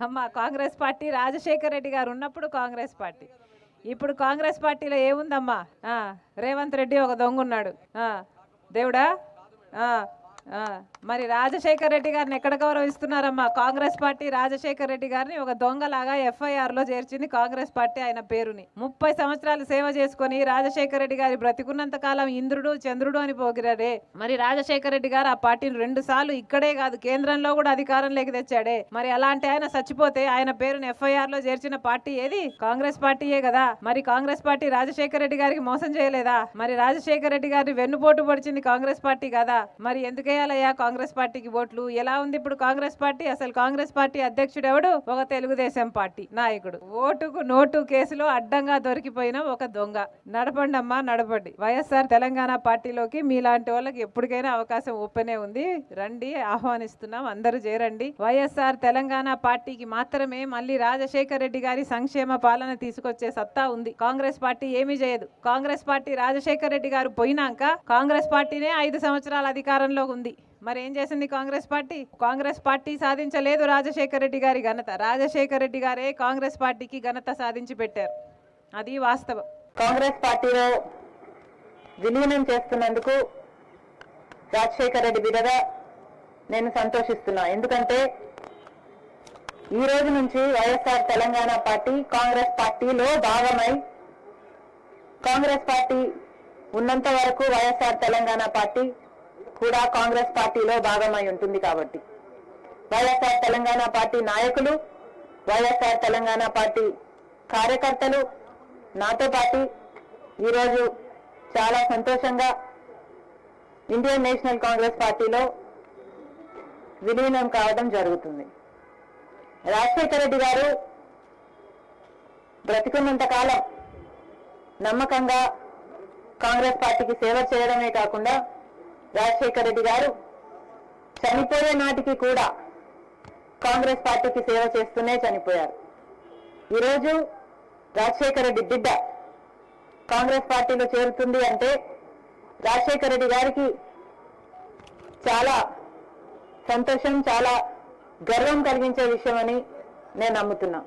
అమ్మ కాంగ్రెస్ పార్టీ రాజశేఖర్ రెడ్డి గారు ఉన్నప్పుడు కాంగ్రెస్ పార్టీ, ఇప్పుడు కాంగ్రెస్ పార్టీలో ఏముందమ్మా? రేవంత్ రెడ్డి ఒక దొంగ ఉన్నాడు. దేవుడా. మరి రాజశేఖర్ రెడ్డి గారిని ఎక్కడ గౌరవిస్తున్నారమ్మా? కాంగ్రెస్ పార్టీ రాజశేఖర్ రెడ్డి గారిని ఒక దొంగలాగా FIR-లో చేర్చింది కాంగ్రెస్ పార్టీ. ఆయన పేరుని 30 సంవత్సరాలు సేవ చేసుకొని రాజశేఖర్ రెడ్డి గారి బ్రతికున్నంత కాలం ఇంద్రుడు చంద్రుడు అని పోగిరాడే. మరి రాజశేఖర్ రెడ్డి గారు ఆ పార్టీని 2 సార్లు ఇక్కడే కాదు కేంద్రంలో కూడా అధికారంలోకి తెచ్చాడే. మరి అలాంటి ఆయన చచ్చిపోతే ఆయన పేరుని FIR-లో చేర్చిన పార్టీ ఏది? కాంగ్రెస్ పార్టీయే కదా. మరి కాంగ్రెస్ పార్టీ రాజశేఖర్ రెడ్డి గారికి మోసం చేయలేదా? మరి రాజశేఖర్ రెడ్డి గారిని వెన్నుపోటు పొడిచింది కాంగ్రెస్ పార్టీ కదా. మరి ఎందుకే కాంగ్రెస్ పార్టీకి ఓట్లు? ఎలా ఉంది ఇప్పుడు కాంగ్రెస్ పార్టీ? అసలు కాంగ్రెస్ పార్టీ అధ్యక్షుడు ఎవడు? ఒక తెలుగుదేశం పార్టీ నాయకుడు. ఓటుకు నోటు కేసులో అడ్డంగా దొరికిపోయిన ఒక దొంగ. నడపండి అమ్మా, నడపండి. వైఎస్ఆర్ తెలంగాణ పార్టీలోకి మీలాంటి వాళ్ళకి ఎప్పటికైనా అవకాశం ఓపెనే ఉంది. రండి, ఆహ్వానిస్తున్నాం, అందరూ చేరండి. వైఎస్ఆర్ తెలంగాణ పార్టీకి మాత్రమే మళ్ళీ రాజశేఖర్ రెడ్డి గారి సంక్షేమ పాలన తీసుకొచ్చే సత్తా ఉంది. కాంగ్రెస్ పార్టీ ఏమీ చేయదు. కాంగ్రెస్ పార్టీ రాజశేఖర్ రెడ్డి గారు పోయినాక కాంగ్రెస్ పార్టీనే 5 సంవత్సరాల అధికారంలో ఉంది. మరి ఏం చేసింది కాంగ్రెస్ పార్టీ? కాంగ్రెస్ పార్టీ సాధించలేదు రాజశేఖర్ రెడ్డి గారి ఘనత. రాజశేఖర్ రెడ్డి గారే కాంగ్రెస్ పార్టీకి ఘనత సాధించి పెట్టారు. అది వాస్తవం. కాంగ్రెస్ పార్టీలో విలీనం చేస్తున్నందుకు రాజశేఖర్ రెడ్డి బిడ్డగా నేను సంతోషిస్తున్నా. ఎందుకంటే ఈ రోజు నుంచి వైఎస్ఆర్ తెలంగాణ పార్టీ కాంగ్రెస్ పార్టీలో భాగమై, కాంగ్రెస్ పార్టీ ఉన్నంత వరకు వైఎస్ఆర్ తెలంగాణ పార్టీ కూడా కాంగ్రెస్ పార్టీలో భాగమై ఉంటుంది. కాబట్టి వైఎస్ఆర్ తెలంగాణ పార్టీ నాయకులు, వైఎస్ఆర్ తెలంగాణ పార్టీ కార్యకర్తలు నాతో పాటు ఈరోజు చాలా సంతోషంగా ఇండియన్ నేషనల్ కాంగ్రెస్ పార్టీలో విలీనం కావడం జరుగుతుంది. రాజశేఖర రెడ్డి గారు బ్రతికున్నంత కాలం నమ్మకంగా కాంగ్రెస్ పార్టీకి సేవ చేయడమే కాకుండా రాజశేఖర రెడ్డి గారు చనిపోయే నాటికి కూడా కాంగ్రెస్ పార్టీకి సేవ చేస్తూనే చనిపోయారు. ఈరోజు రాజశేఖర రెడ్డి బిడ్డ కాంగ్రెస్ పార్టీలో చేరుతుంది అంటే రాజశేఖర రెడ్డి గారికి చాలా సంతోషం, చాలా గర్వం కలిగించే విషయం అని నేను నమ్ముతున్నా.